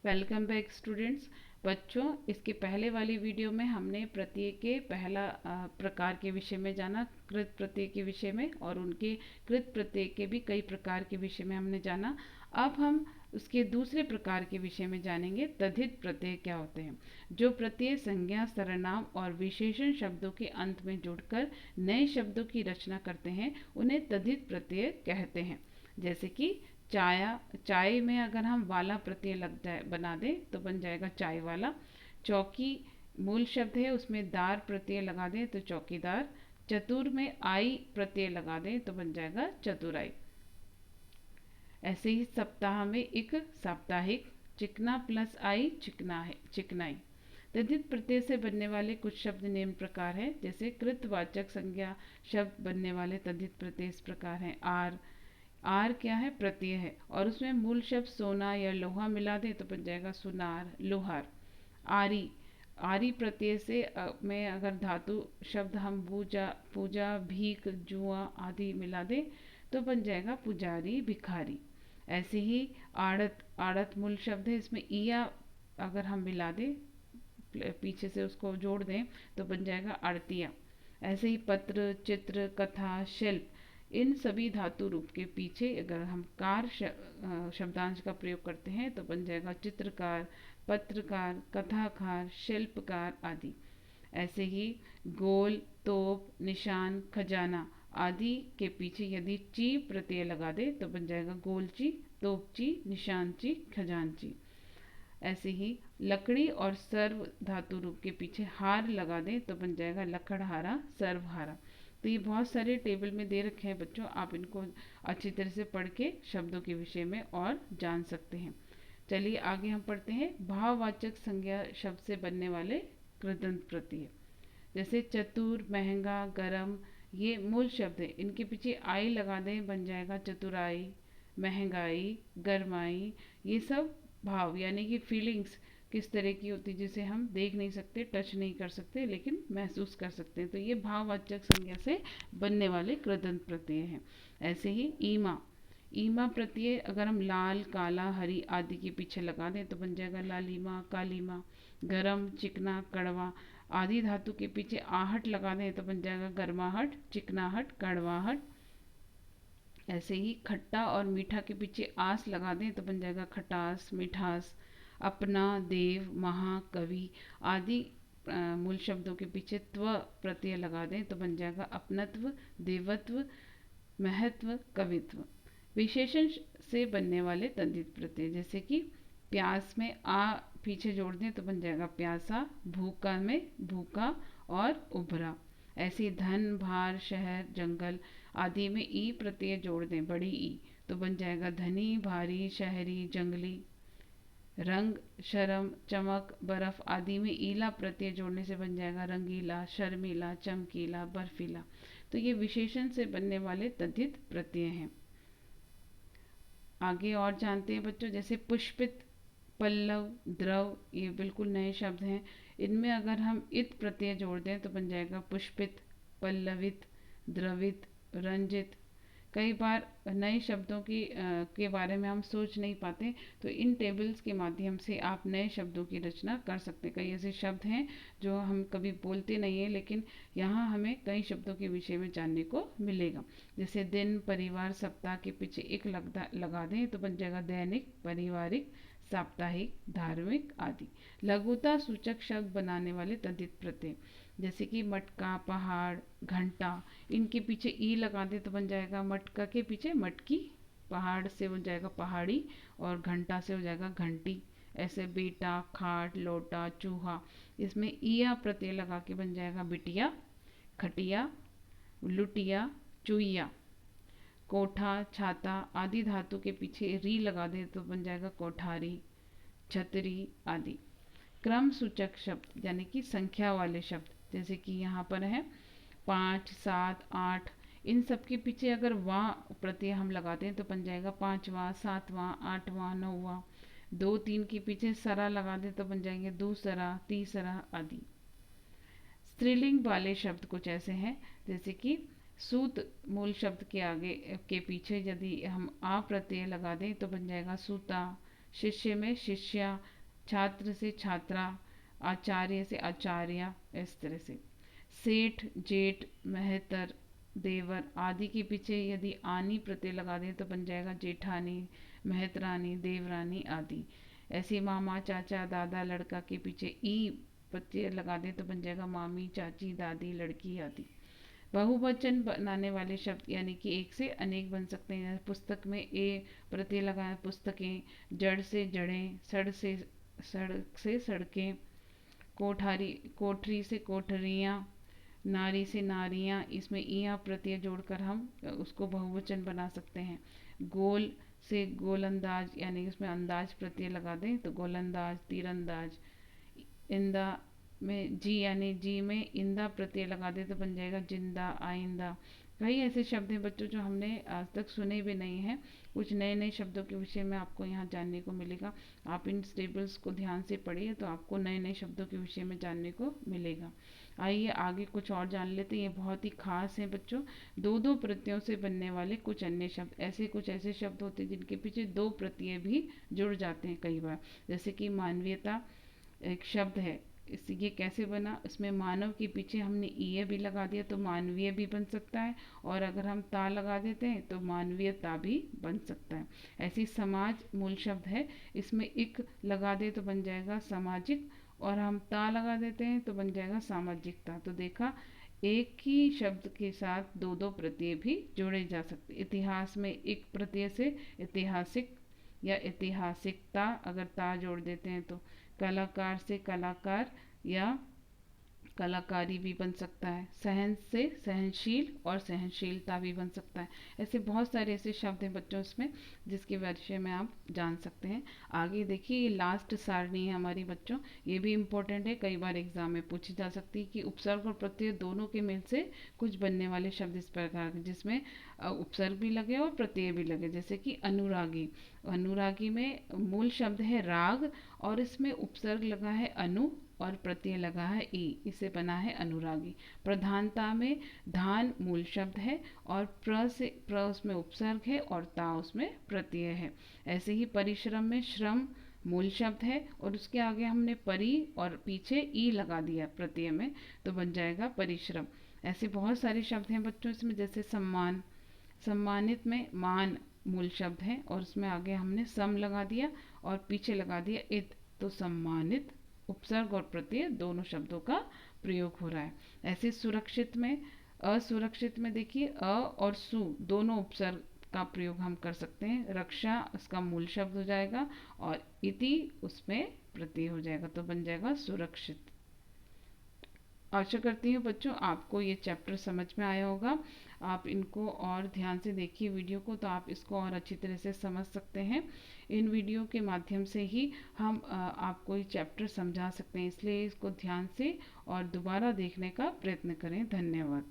Welcome back students. बच्चों, इसके पहले वाली वीडियो में हमने प्रत्यय के पहला प्रकार के विषय में जाना, कृत प्रत्यय के विषय में, और उनके कृत प्रत्यय के भी कई प्रकार के विषय में हमने जाना। अब हम उसके दूसरे प्रकार के विषय में जानेंगे, तद्धित प्रत्यय क्या होते हैं। जो प्रत्यय संज्ञा, सर्वनाम और विशेषण शब्दों के अंत में जुड़कर नए शब्दों की रचना करते हैं, उन्हें तद्धित प्रत्यय कहते हैं। जैसे कि चाया, चाय में अगर हम वाला प्रत्यय लग जाए बना दें तो बन जाएगा चाय वाला। चौकी मूल शब्द है, उसमें दार प्रत्यय लगा दें तो चौकीदार। चतुर में आई प्रत्यय लगा दें तो बन जाएगा चतुराई। ऐसे ही सप्ताह में एक साप्ताहिक। चिकना प्लस आई चिकना है, चिकनाई। तद्धित प्रत्यय से बनने वाले कुछ शब्द निम्न प्रकार हैं। जैसे कृतवाचक संज्ञा शब्द बनने वाले तद्धित प्रत्यय इस प्रकार हैं। आर, आर क्या है? प्रत्यय है, और उसमें मूल शब्द सोना या लोहा मिला दे तो बन जाएगा सुनार, लोहार। आरी, आरी प्रत्यय से में अगर धातु शब्द हम पूजा, पूजा, भीख, जुआ आदि मिला दे तो बन जाएगा पुजारी, भिखारी। ऐसे ही आड़त, आड़त मूल शब्द है, इसमें ईया अगर हम मिला दें, पीछे से उसको जोड़ दें तो बन जाएगा आड़तिया। ऐसे ही पत्र, चित्र, कथा, शिल्प, इन सभी धातु रूप के पीछे अगर हम कार शब्दांश का प्रयोग करते हैं तो बन जाएगा चित्रकार, पत्रकार, कथाकार, शिल्पकार आदि। ऐसे ही गोल, तोप, निशान, खजाना आदि के पीछे यदि ची प्रत्यय लगा दे तो बन जाएगा गोलची, तोपची, निशानची, खजानची। ऐसे ही लकड़ी और सर्व धातु रूप के पीछे हार लगा दें तो बन जाएगा लकड़हारा, सर्वहारा। तो ये बहुत सारे टेबल में दे रखे हैं बच्चों, आप इनको अच्छी तरह से पढ़ के शब्दों के विषय में और जान सकते हैं। चलिए आगे हम पढ़ते हैं भाववाचक संज्ञा शब्द से बनने वाले कृदंत प्रत्यय। जैसे चतुर, महंगा, गरम, ये मूल शब्द है, इनके पीछे आई लगा दें बन जाएगा चतुराई, महंगाई, गरमाई। ये सब भाव यानी कि फीलिंग्स किस तरह की होती है जिसे हम देख नहीं सकते, टच नहीं कर सकते, लेकिन महसूस कर सकते हैं, तो ये भाववाचक संज्ञा से बनने वाले कृदंत प्रत्यय हैं। ऐसे ही ईमा, ईमा प्रत्यय अगर हम लाल, काला, हरी आदि के पीछे लगा दें तो बन जाएगा लालीमा, कालीमा। गरम, चिकना, कड़वा आदि धातु के पीछे आहट लगा दें तो बन जाएगा गर्माहट, चिकनाहट, कड़वाहट। ऐसे ही खट्टा और मीठा के पीछे आस लगा दें तो बन जाएगा खटास, मिठास। अपना, देव, महा, कवि आदि मूल शब्दों के पीछे त्व प्रत्यय लगा दें तो बन जाएगा अपनत्व, देवत्व, महत्व, कवित्व। विशेषण से बनने वाले तद्धित प्रत्यय जैसे कि प्यास में आ पीछे जोड़ दें तो बन जाएगा प्यासा, भूखा में भूखा और उभरा। ऐसे धन, भार, शहर, जंगल आदि में ई प्रत्यय जोड़ दें, बड़ी ई, तो बन जाएगा धनी, भारी, शहरी, जंगली। रंग, शर्म, चमक, बर्फ आदि में ईला प्रत्यय जोड़ने से बन जाएगा रंगीला, शर्मीला, चमकीला, बर्फीला। तो ये विशेषण से बनने वाले तद्धित प्रत्यय हैं। आगे और जानते हैं बच्चों, जैसे पुष्पित, पल्लव, द्रव, ये बिल्कुल नए शब्द हैं। इनमें अगर हम इत प्रत्यय जोड़ दें तो बन जाएगा पुष्पित, पल्लवित, द्रवित, रंजित। कई बार नए शब्दों के बारे में हम सोच नहीं पाते, तो इन टेबल्स के माध्यम से आप नए शब्दों की रचना कर सकते हैं। कई ऐसे शब्द हैं जो हम कभी बोलते नहीं हैं, लेकिन यहाँ हमें कई शब्दों के विषय में जानने को मिलेगा। जैसे दिन, परिवार, सप्ताह के पीछे एक लगा दें तो बन जाएगा दैनिक, पारिवारिक, साप्ताहिक, धार्मिक आदि। लघुता सूचक शब्द बनाने वाले तद्धित प्रत्यय जैसे कि मटका, पहाड़, घंटा, इनके पीछे ई लगा दे तो बन जाएगा मटका के पीछे मटकी, पहाड़ से हो जाएगा पहाड़ी, और घंटा से हो जाएगा घंटी। ऐसे बेटा, खाट, लोटा, चूहा, इसमें ईया प्रत्यय लगा के बन जाएगा बिटिया, खटिया, लुटिया, चुईया। कोठा, छाता आदि धातु के पीछे री लगा दे तो बन जाएगा कोठारी, छतरी आदि। क्रम सूचक शब्द यानी कि संख्या वाले शब्द जैसे कि यहाँ पर है 5, 7, 8, इन सब के पीछे अगर वां प्रत्यय हम लगाते हैं तो बन जाएगा पांचवा, सातवां, आठवां, नौवां। 2, 3 के पीछे सरा लगा दे तो बन जाएंगे दूसरा, तीसरा आदि। स्त्रीलिंग वाले शब्द कुछ ऐसे हैं जैसे कि सूत मूल शब्द के आगे के पीछे यदि हम आ प्रत्यय लगा दें तो बन जाएगा सूता। शिष्य में शिष्या, छात्र से छात्रा, आचार्य से आचार्या, इस तरह से। सेठ, जेठ, मेहतर, देवर आदि के पीछे यदि आनी प्रत्यय लगा दें तो बन जाएगा जेठानी, मेहतरानी, देवरानी आदि। ऐसे मामा, चाचा, दादा, लड़का के पीछे ई प्रत्यय लगा दें तो बन जाएगा मामी, चाची, दादी, लड़की आदि। बहुवचन बनाने वाले शब्द यानी कि एक से अनेक बन सकते हैं। पुस्तक में ए प्रत्यय लगाए, पुस्तकें। जड़ से जड़ें, सड़क से सड़कें, कोठारी कोठरी से कोठरियाँ, नारी से नारियाँ, इसमें इया प्रत्यय जोड़कर हम उसको बहुवचन बना सकते हैं। गोल से गोलंदाज यानी उसमें अंदाज प्रत्यय लगा दें तो गोलंदाज, तीरंदाज। इंदा में जी यानी जी में इंदा प्रत्यय लगा दे तो बन जाएगा जिंदा, आइंदा। कई ऐसे शब्द हैं बच्चों जो हमने आज तक सुने भी नहीं हैं। कुछ नए नए शब्दों के विषय में आपको यहाँ जानने को मिलेगा। आप इन टेबल्स को ध्यान से पढ़िए तो आपको नए नए शब्दों के विषय में जानने को मिलेगा। आइए आगे कुछ और जान लेते हैं। ये बहुत ही खास है बच्चों। दो दो प्रत्ययों से बनने वाले कुछ अन्य शब्द। कुछ ऐसे शब्द होते हैं जिनके पीछे दो प्रत्यय भी जुड़ जाते हैं कई बार। जैसे कि मानवीयता एक शब्द है, इस ये कैसे बना, इसमें मानव के पीछे हमने ईय भी लगा दिया तो मानवीय भी बन सकता है, और अगर हम ता लगा देते हैं तो मानवीयता भी बन सकता है। ऐसी समाज मूल शब्द है, इसमें इक लगा दे तो बन जाएगा सामाजिक, और हम ता लगा देते हैं तो बन जाएगा सामाजिकता। तो देखा, एक ही शब्द के साथ दो दो प्रत्यय भी जोड़े जा सकते। इतिहास में एक प्रत्यय से ऐतिहासिक या ऐतिहासिकता अगर ता जोड़ देते हैं तो। कलाकार से कलाकार या कलाकारी भी बन सकता है। सहन से सहनशील और सहनशीलता भी बन सकता है। ऐसे बहुत सारे ऐसे शब्द हैं बच्चों इसमें जिसके विषय में आप जान सकते हैं। आगे देखिए, ये लास्ट सारणी है हमारी बच्चों, ये भी इम्पोर्टेंट है, कई बार एग्जाम में पूछी जा सकती है कि उपसर्ग और प्रत्यय दोनों के मेल से कुछ बनने वाले शब्द इस प्रकार के जिसमें उपसर्ग भी लगे और प्रत्यय भी लगे। जैसे कि अनुरागी, अनुरागी में मूल शब्द है राग और इसमें उपसर्ग लगा है अनु और प्रत्यय लगा है ई, इसे बना है अनुरागी। प्रधानता में धान मूल शब्द है और प्र उसमें उपसर्ग है और ता उसमें प्रत्यय है। ऐसे ही परिश्रम में श्रम मूल शब्द है और उसके आगे हमने परि और पीछे ई लगा दिया प्रत्यय में तो बन जाएगा परिश्रम। ऐसे बहुत सारे शब्द हैं बच्चों इसमें। जैसे सम्मान, सम्मानित में मान मूल शब्द है और उसमें आगे हमने सम लगा दिया और पीछे लगा दिया इत, तो सम्मानित उपसर्ग और प्रत्यय दोनों शब्दों का प्रयोग हो रहा है। ऐसे सुरक्षित में, असुरक्षित में देखिए अ और सु दोनों उपसर्ग का प्रयोग हम कर सकते हैं। रक्षा उसका मूल शब्द हो जाएगा और इति उसमें प्रत्यय हो जाएगा तो बन जाएगा सुरक्षित। आशा करती हूँ बच्चों आपको ये चैप्टर समझ में आया होगा। आप इनको और ध्यान से देखिए वीडियो को तो आप इसको और अच्छी तरह से समझ सकते हैं। इन वीडियो के माध्यम से ही हम आपको ये चैप्टर समझा सकते हैं, इसलिए इसको ध्यान से और दोबारा देखने का प्रयत्न करें। धन्यवाद।